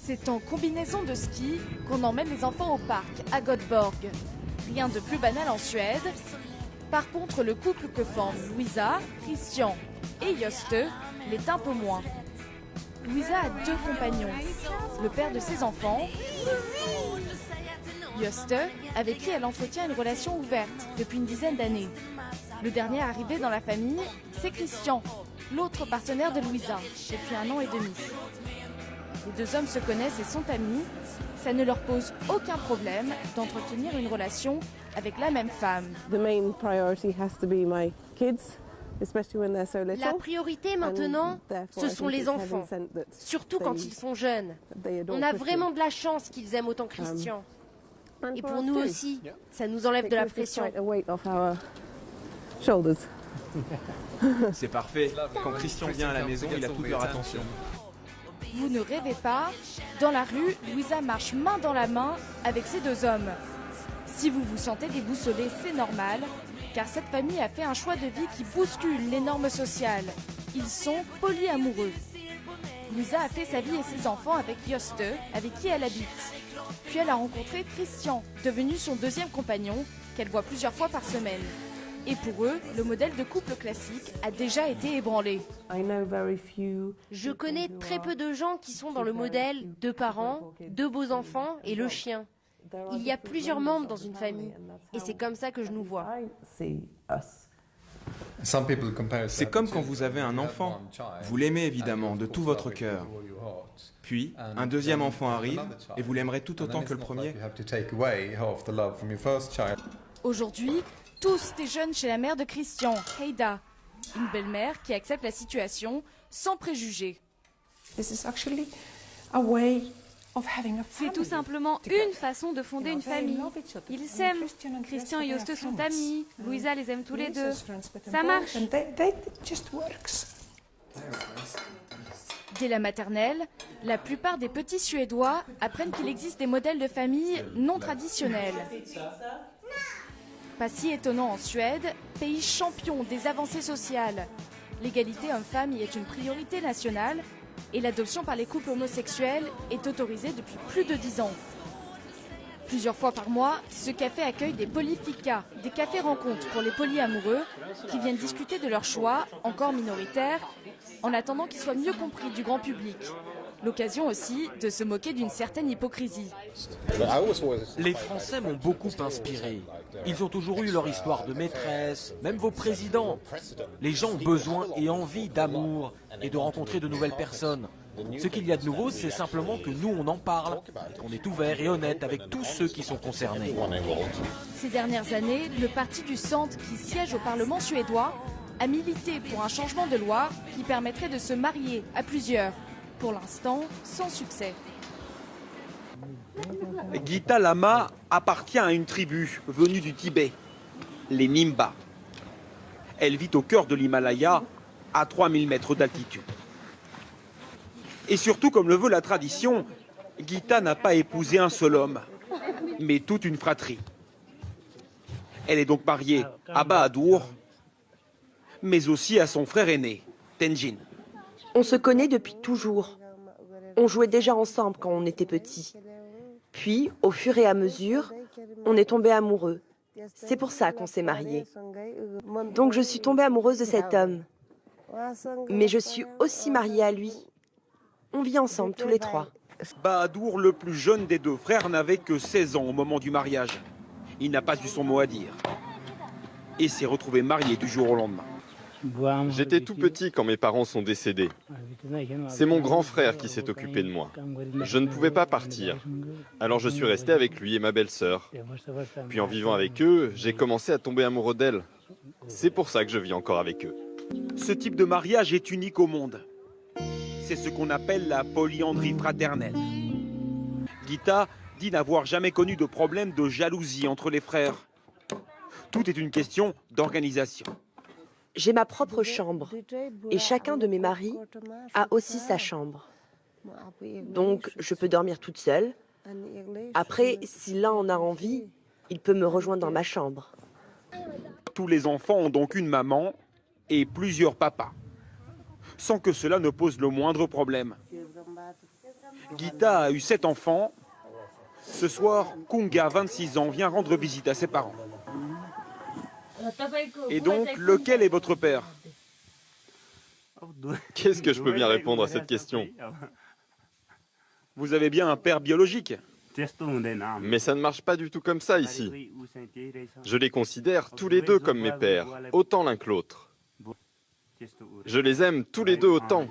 C'est en combinaison de ski qu'on emmène les enfants au parc à Göteborg. Rien de plus banal en Suède. Par contre, le couple que forment Louisa, Christian et Juste l'est un peu moins. Louisa a 2 compagnons, le père de ses enfants, Juste, avec qui elle entretient une relation ouverte depuis une dizaine d'années. Le dernier arrivé dans la famille, c'est Christian, l'autre partenaire de Louisa, depuis 1 an et demi. Les 2 hommes se connaissent et sont amis. Ça ne leur pose aucun problème d'entretenir une relation avec la même femme. La priorité maintenant, ce sont les enfants, surtout quand ils sont jeunes. On a vraiment de la chance qu'ils aiment autant Christian. Et pour nous aussi, ça nous enlève de la pression. C'est parfait. Quand Christian vient à la maison, il a toute leur attention. Vous ne rêvez pas, dans la rue, Louisa marche main dans la main avec ces 2 hommes. Si vous vous sentez déboussolé, c'est normal, car cette famille a fait un choix de vie qui bouscule les normes sociales. Ils sont polyamoureux. Louisa a fait sa vie et ses enfants avec Juste, avec qui elle habite. Puis elle a rencontré Christian, devenu son 2e compagnon, qu'elle voit plusieurs fois par semaine. Et pour eux, le modèle de couple classique a déjà été ébranlé. Je connais très peu de gens qui sont dans le modèle 2 parents, 2 beaux enfants et le chien. Il y a plusieurs membres dans une famille et c'est comme ça que je nous vois. C'est comme quand vous avez un enfant. Vous l'aimez évidemment de tout votre cœur. Puis, un 2e enfant arrive et vous l'aimerez tout autant que le premier. Aujourd'hui, tous déjeunent chez la mère de Christian, Heida, une belle-mère qui accepte la situation sans préjugés. C'est tout simplement une façon de fonder une famille. Ils s'aiment. Christian et Juste sont amis. Louisa les aime tous les 2. Ça marche. Dès la maternelle, la plupart des petits Suédois apprennent qu'il existe des modèles de famille non traditionnels. Pas si étonnant en Suède, pays champion des avancées sociales. L'égalité homme-femme y est une priorité nationale et l'adoption par les couples homosexuels est autorisée depuis plus de 10 ans. Plusieurs fois par mois, ce café accueille des polyficas, des cafés-rencontres pour les polyamoureux qui viennent discuter de leur choix, encore minoritaire, en attendant qu'ils soient mieux compris du grand public. L'occasion aussi de se moquer d'une certaine hypocrisie. Les Français m'ont beaucoup inspiré. Ils ont toujours eu leur histoire de maîtresse, même vos présidents. Les gens ont besoin et envie d'amour et de rencontrer de nouvelles personnes. Ce qu'il y a de nouveau, c'est simplement que nous, on en parle, et qu'on est ouvert et honnête avec tous ceux qui sont concernés. Ces dernières années, le parti du centre qui siège au Parlement suédois a milité pour un changement de loi qui permettrait de se marier à plusieurs. Pour l'instant, sans succès. Gita Lama appartient à une tribu venue du Tibet, les Nimba. Elle vit au cœur de l'Himalaya, à 3000 mètres d'altitude. Et surtout, comme le veut la tradition, Gita n'a pas épousé un seul homme, mais toute une fratrie. Elle est donc mariée à Bahadur, mais aussi à son frère aîné, Tenjin. On se connaît depuis toujours. On jouait déjà ensemble quand on était petits. Puis, au fur et à mesure, on est tombés amoureux. C'est pour ça qu'on s'est mariés. Donc je suis tombée amoureuse de cet homme. Mais je suis aussi mariée à lui. On vit ensemble tous les 3. Bahadur, le plus jeune des 2 frères, n'avait que 16 ans au moment du mariage. Il n'a pas eu son mot à dire. Et s'est retrouvé marié du jour au lendemain. J'étais tout petit quand mes parents sont décédés. C'est mon grand frère qui s'est occupé de moi. Je ne pouvais pas partir. Alors je suis resté avec lui et ma belle-sœur. Puis en vivant avec eux, j'ai commencé à tomber amoureux d'elle. C'est pour ça que je vis encore avec eux. Ce type de mariage est unique au monde. C'est ce qu'on appelle la polyandrie fraternelle. Gita dit n'avoir jamais connu de problème de jalousie entre les frères. Tout est une question d'organisation. J'ai ma propre chambre et chacun de mes maris a aussi sa chambre. Donc je peux dormir toute seule. Après, si l'un en a envie, il peut me rejoindre dans ma chambre. Tous les enfants ont donc une maman et plusieurs papas, sans que cela ne pose le moindre problème. Gita a eu 7 enfants. Ce soir, Kunga, 26 ans, vient rendre visite à ses parents. Et donc, lequel est votre père? Qu'est-ce que je peux bien répondre à cette question? Vous avez bien un père biologique? Mais ça ne marche pas du tout comme ça ici. Je les considère tous les deux comme mes pères, autant l'un que l'autre. Je les aime tous les deux autant.